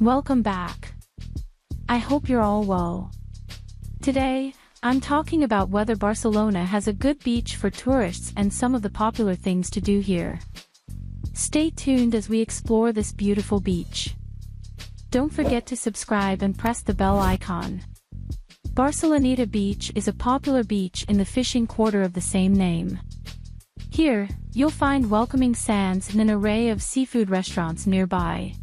Welcome back. I hope you're all well. Today, I'm talking about whether Barcelona has a good beach for tourists and some of the popular things to do here. Stay tuned as we explore this beautiful beach. Don't forget to subscribe and press the bell icon. Barceloneta Beach is a popular beach in the fishing quarter of the same name. Here, you'll find welcoming sands and an array of seafood restaurants nearby.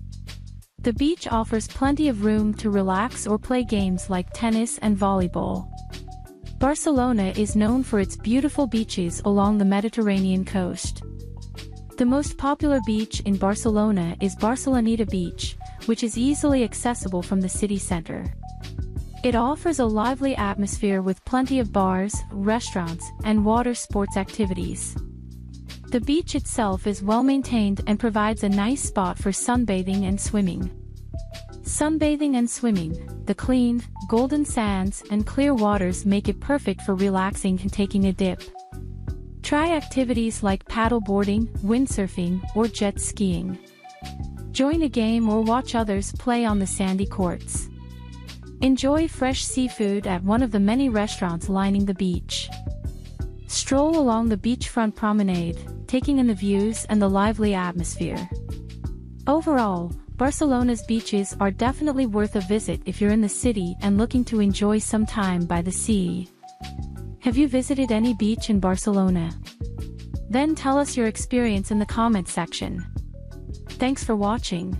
The beach offers plenty of room to relax or play games like tennis and volleyball. Barcelona is known for its beautiful beaches along the Mediterranean coast. The most popular beach in Barcelona is Barceloneta Beach, which is easily accessible from the city center. It offers a lively atmosphere with plenty of bars, restaurants, and water sports activities. The beach itself is well maintained and provides a nice spot for sunbathing and swimming. Sunbathing and swimming, the clean, golden sands and clear waters make it perfect for relaxing and taking a dip. Try activities like paddle boarding, windsurfing, or jet skiing. Join a game or watch others play on the sandy courts. Enjoy fresh seafood at one of the many restaurants lining the beach. Stroll along the beachfront promenade, taking in the views and the lively atmosphere. Overall, Barcelona's beaches are definitely worth a visit if you're in the city and looking to enjoy some time by the sea. Have you visited any beach in Barcelona? Then tell us your experience in the comments section. Thanks for watching.